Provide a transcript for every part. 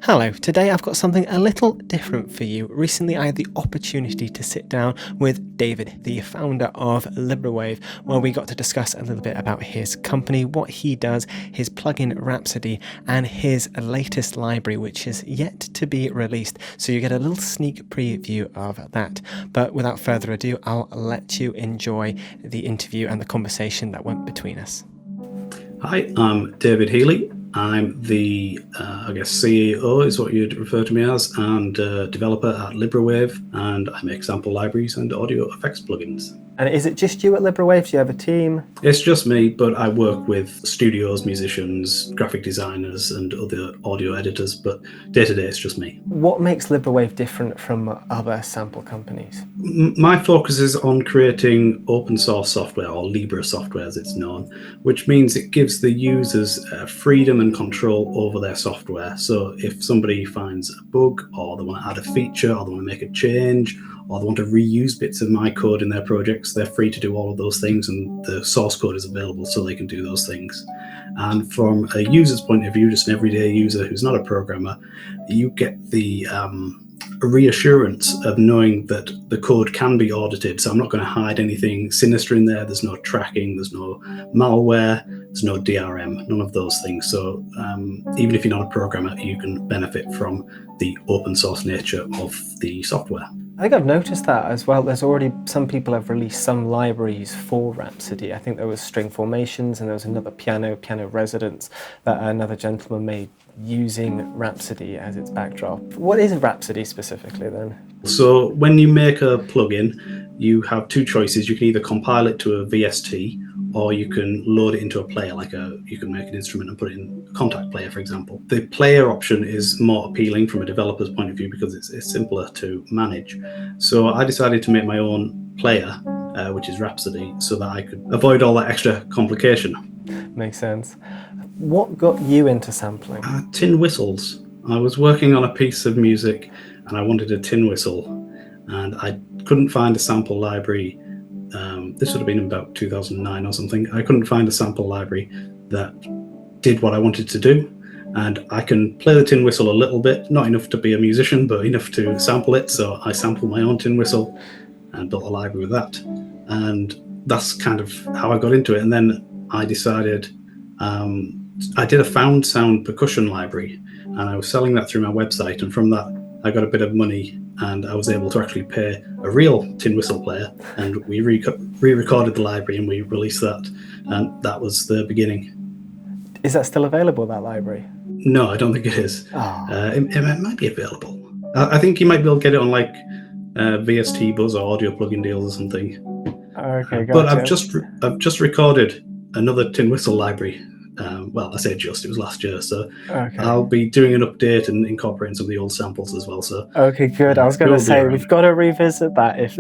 Hello, today I've got something a little different for you. Recently I had the opportunity to sit down with David, the founder of Librewave, where we got to discuss a little bit about his company, what he does, his plugin Rhapsody, and his latest library, which is yet to be released. So you get a little sneak preview of that. But without further ado, I'll let you enjoy the interview and the conversation that went between us. Hi, I'm David Healey. I'm the, CEO is what you'd refer to me as, and developer at Librewave, and I make sample libraries and audio effects plugins. And is it just you at Librewave? Do you have a team? It's just me, but I work with studios, musicians, graphic designers, and other audio editors, but day to day it's just me. What makes Librewave different from other sample companies? My focus is on creating open source software, or Libre software as it's known, which means it gives the users freedom and control over their software. So if somebody finds a bug, or they want to add a feature, or they want to make a change, or they want to reuse bits of my code in their projects, they're free to do all of those things, and the source code is available so they can do those things. And from a user's point of view, just an everyday user who's not a programmer, you get the reassurance of knowing that the code can be audited. So I'm not going to hide anything sinister in there. There's no tracking, there's no malware, there's no DRM, none of those things. So even if you're not a programmer, you can benefit from the open source nature of the software. I think I've noticed that as well. There's already some people have released some libraries for Rhapsody. I think there was string formations and there was another piano residence that another gentleman made using Rhapsody as its backdrop. What is Rhapsody specifically then? So when you make a plugin, you have two choices. You can either compile it to a VST, or you can load it into a player, you can make an instrument and put it in a Contact player, for example. The player option is more appealing from a developer's point of view because it's simpler to manage. So I decided to make my own player, which is Rhapsody, so that I could avoid all that extra complication. Makes sense. What got you into sampling? Tin whistles. I was working on a piece of music and I wanted a tin whistle, and I couldn't find a sample library. This would have been about 2009 or something. I couldn't find a sample library that did what I wanted to do. And I can play the tin whistle a little bit, not enough to be a musician, but enough to sample it. So I sampled my own tin whistle and built a library with that. And that's kind of how I got into it. And then I decided, I did a found sound percussion library, and I was selling that through my website. And from that, I got a bit of money, and I was able to actually pay a real tin whistle player, and we re-recorded the library and we released that, and that was the beginning. Is that still available, that library? No, I don't think it is. Oh. It might be available. I think you might be able to get it on like VST Buzz or Audio Plugin Deals or something. Okay, gotcha. But I've just recorded another tin whistle library. Well, I say just, it was last year, so okay. I'll be doing an update and incorporating some of the old samples as well. So okay, good. I was going to say we've got to revisit that. If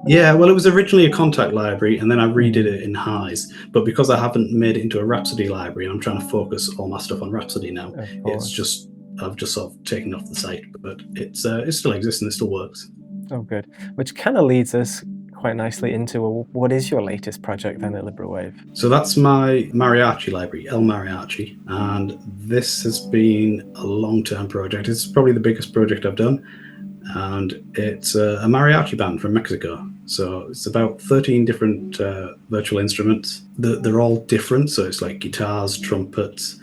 yeah, well, it was originally a Contact library, and then I redid it in Highs. But because I haven't made it into a Rhapsody library, I'm trying to focus all my stuff on Rhapsody now. I've just sort of taken it off the site, but it still exists and it still works. Oh, good. Which kind of leads us quite nicely into what is your latest project then at Librewave? So that's my mariachi library, El Mariachi, and this has been a long-term project. It's probably the biggest project I've done, and it's a mariachi band from Mexico. So it's about 13 different virtual instruments. They're all different, so it's like guitars, trumpets,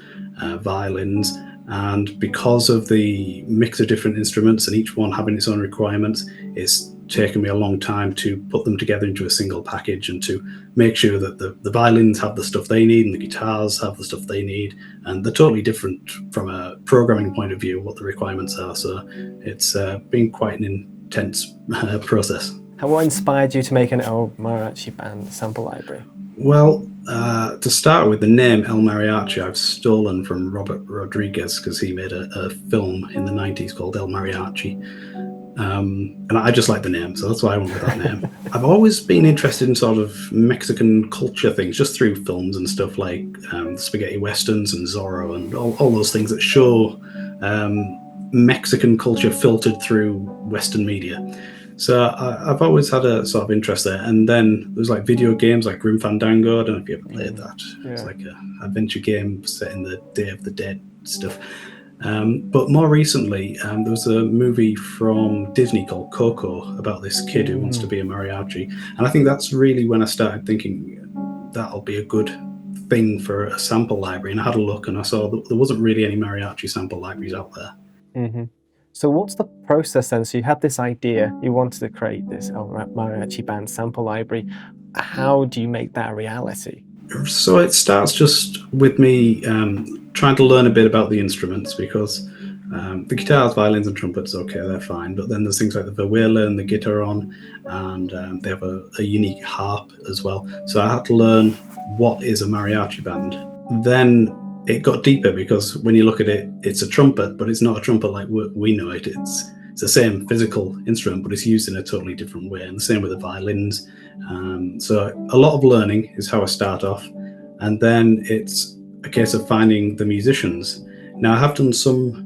violins, and because of the mix of different instruments and each one having its own requirements, it's taken me a long time to put them together into a single package and to make sure that the violins have the stuff they need and the guitars have the stuff they need, and they're totally different from a programming point of view what the requirements are. So it's been quite an intense process. What inspired you to make an El Mariachi band sample library? Well, to start with, the name El Mariachi I've stolen from Robert Rodriguez because he made a film in the 90s called El Mariachi. And I just like the name, so that's why I went with that name. I've always been interested in sort of Mexican culture things, just through films and stuff like spaghetti westerns and Zorro and all those things that show Mexican culture filtered through Western media. So I've always had a sort of interest there. And then there's like video games like Grim Fandango. I don't know if you ever played that. Yeah. It's like an adventure game set in the Day of the Dead stuff. But more recently, there was a movie from Disney called Coco about this kid who wants to be a mariachi. And I think that's really when I started thinking that'll be a good thing for a sample library. And I had a look and I saw that there wasn't really any mariachi sample libraries out there. Mm-hmm. So what's the process then? So you had this idea, you wanted to create this mariachi band sample library. How do you make that a reality? So it starts just with me trying to learn a bit about the instruments, because the guitars, violins, and trumpets, okay, they're fine. But then there's things like the vihuela and the guitarron, and they have a unique harp as well. So I had to learn what is a mariachi band. Then it got deeper, because when you look at it, it's a trumpet, but it's not a trumpet like we know it. It's the same physical instrument, but it's used in a totally different way. And the same with the violins. So a lot of learning is how I start off, and then it's a case of finding the musicians. Now, I have done some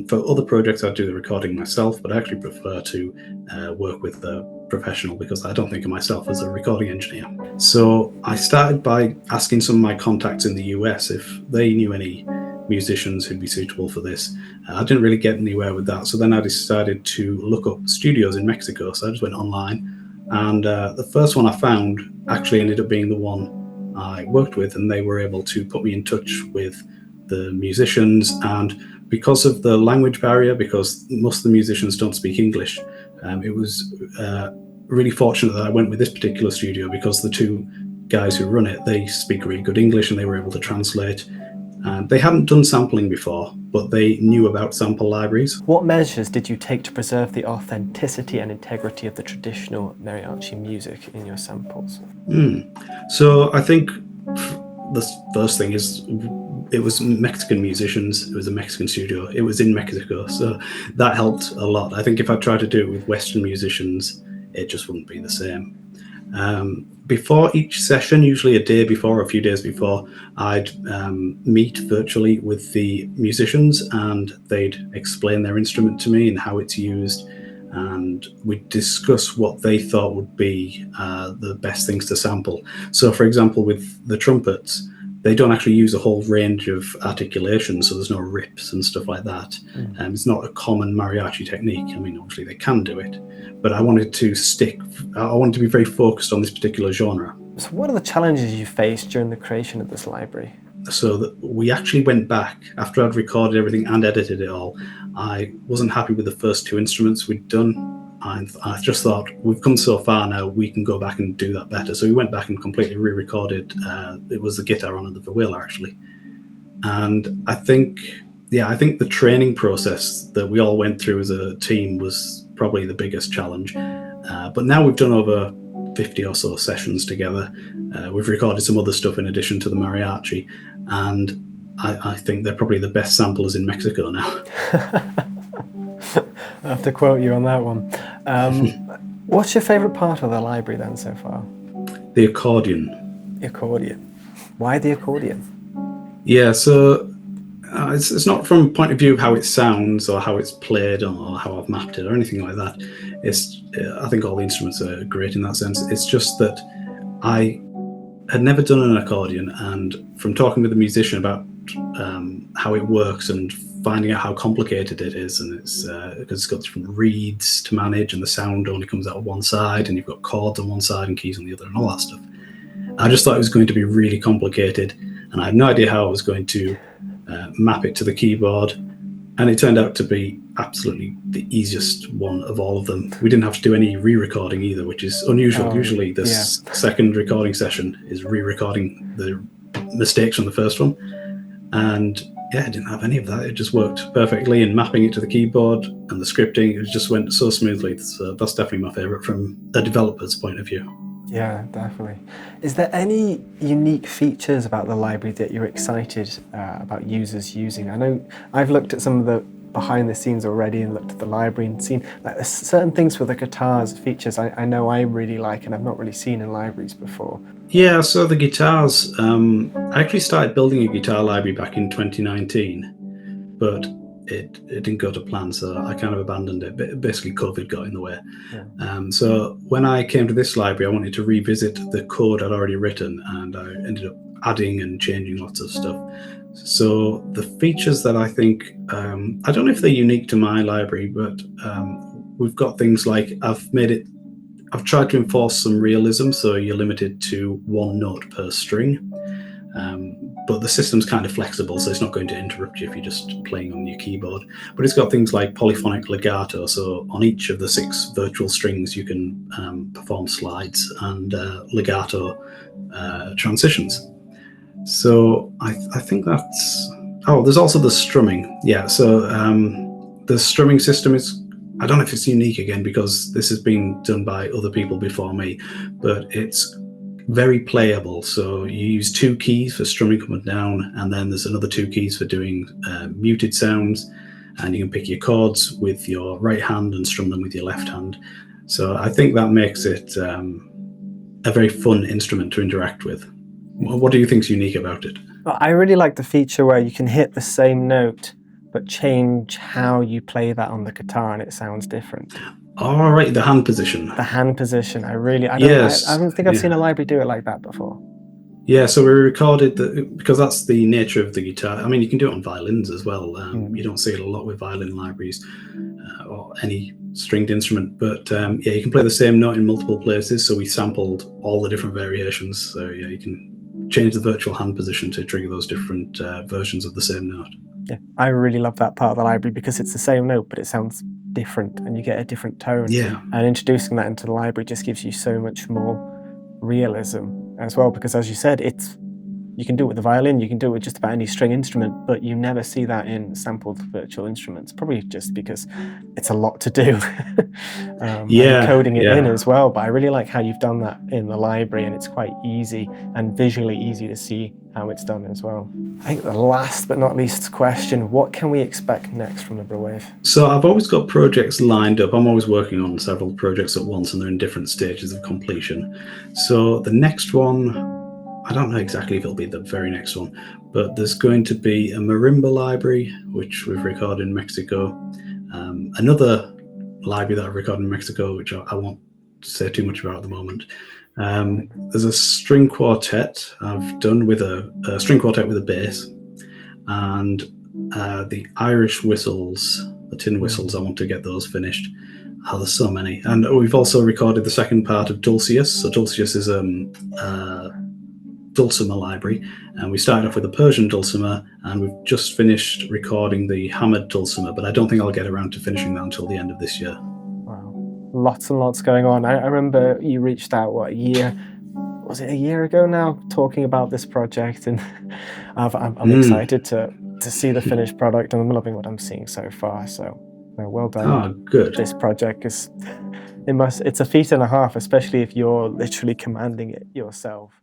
for other projects. I do the recording myself, but I actually prefer to work with a professional, because I don't think of myself as a recording engineer. So I started by asking some of my contacts in the US if they knew any musicians who'd be suitable for this. I didn't really get anywhere with that, so then I decided to look up studios in Mexico. So I just went online, and the first one I found actually ended up being the one I worked with, and they were able to put me in touch with the musicians. And because of the language barrier, because most of the musicians don't speak English, it was really fortunate that I went with this particular studio, because the two guys who run it, they speak really good English, and they were able to translate. They hadn't done sampling before, but they knew about sample libraries. What measures did you take to preserve the authenticity and integrity of the traditional mariachi music in your samples? So I think the first thing is, it was Mexican musicians, it was a Mexican studio, it was in Mexico, so that helped a lot. I think if I tried to do it with Western musicians, it just wouldn't be the same. Before each session, usually a day before or a few days before, I'd meet virtually with the musicians, and they'd explain their instrument to me and how it's used, and we'd discuss what they thought would be the best things to sample. So, for example, with the trumpets, they don't actually use a whole range of articulations, so there's no rips and stuff like that. It's not a common mariachi technique. I mean, obviously they can do it, but I wanted to be very focused on this particular genre. So what are the challenges you faced during the creation of this library? So that we actually went back, after I'd recorded everything and edited it all. I wasn't happy with the first two instruments we'd done. I just thought, we've come so far now, we can go back and do that better. So we went back and completely re-recorded. It was the guitarron and the vihuela, actually. And I think the training process that we all went through as a team was probably the biggest challenge. But now we've done over 50 or so sessions together. We've recorded some other stuff in addition to the mariachi, and I think they're probably the best samplers in Mexico now. I have to quote you on that one. What's your favourite part of the library then so far? The accordion. The accordion. Why the accordion? Yeah, so it's not from point of view of how it sounds or how it's played or how I've mapped it or anything like that. I think all the instruments are great in that sense. It's just that I had never done an accordion, and from talking with the musician about how it works and finding out how complicated it is, and it's because it's got different reeds to manage, and the sound only comes out of one side, and you've got chords on one side and keys on the other, and all that stuff. I just thought it was going to be really complicated, and I had no idea how I was going to map it to the keyboard, and it turned out to be absolutely the easiest one of all of them. We didn't have to do any re-recording either, which is unusual. Usually the second recording session is re-recording the mistakes from the first one, and yeah, it didn't have any of that. It just worked perfectly, and mapping it to the keyboard and the scripting, it just went so smoothly. So that's definitely my favorite from a developer's point of view. Yeah, definitely. Is there any unique features about the library that you're excited about users using? I know I've looked at some of the behind the scenes already and looked at the library and seen like there's certain things with the guitars features I know I really like and I've not really seen in libraries before. Yeah, so the guitars, I actually started building a guitar library back in 2019, but it didn't go to plan, so I kind of abandoned it. Basically, COVID got in the way. Yeah. So when I came to this library, I wanted to revisit the code I'd already written, and I ended up adding and changing lots of stuff. So the features that I think, I don't know if they're unique to my library, but we've got things like I've tried to enforce some realism, so you're limited to one note per string. But the system's kind of flexible, so it's not going to interrupt you if you're just playing on your keyboard. But it's got things like polyphonic legato, so on each of the 6 virtual strings you can perform slides and legato transitions. So I think that's... Oh, there's also the strumming. Yeah, so the strumming system is... I don't know if it's unique again because this has been done by other people before me, but it's very playable. So you use 2 keys for strumming up and down, and then there's another 2 keys for doing muted sounds, and you can pick your chords with your right hand and strum them with your left hand. So I think that makes it a very fun instrument to interact with. What do you think is unique about it? I really like the feature where you can hit the same note but change how you play that on the guitar and it sounds different. All right, the hand position. The hand position, I Yes, don't think I've yeah. seen a library do it like that before. Yeah, so we recorded because that's the nature of the guitar. I mean, you can do it on violins as well. You don't see it a lot with violin libraries or any stringed instrument, but yeah, you can play the same note in multiple places. So we sampled all the different variations. So yeah, you can change the virtual hand position to trigger those different versions of the same note. Yeah, I really love that part of the library because it's the same note, but it sounds different and you get a different tone. Yeah. And introducing that into the library just gives you so much more realism as well, because as you said, you can do it with the violin, you can do it with just about any string instrument, but you never see that in sampled virtual instruments, probably just because it's a lot to do. Yeah, and coding it yeah. in as well, but I really like how you've done that in the library, and it's quite easy and visually easy to see how it's done as well. I think the last but not least question, what can we expect next from Librewave? So I've always got projects lined up. I'm always working on several projects at once and they're in different stages of completion. So the next one, I don't know exactly if it'll be the very next one, but there's going to be a marimba library, which we've recorded in Mexico. Another library that I've recorded in Mexico, which I won't say too much about at the moment. There's a string quartet I've done with a string quartet with a bass, and the Irish whistles, the tin whistles, I want to get those finished. Oh, there's so many. And we've also recorded the second part of Dulcius. So Dulcius is dulcimer library, and we started off with a Persian dulcimer, and we've just finished recording the hammered dulcimer, but I don't think I'll get around to finishing that until the end of this year. Wow, lots and lots going on. I remember you reached out, what, was it a year ago now, talking about this project, and I'm excited to see the finished product, and I'm loving what I'm seeing so far, so well done. Oh, good. This project is, it's a feat and a half, especially if you're literally commanding it yourself.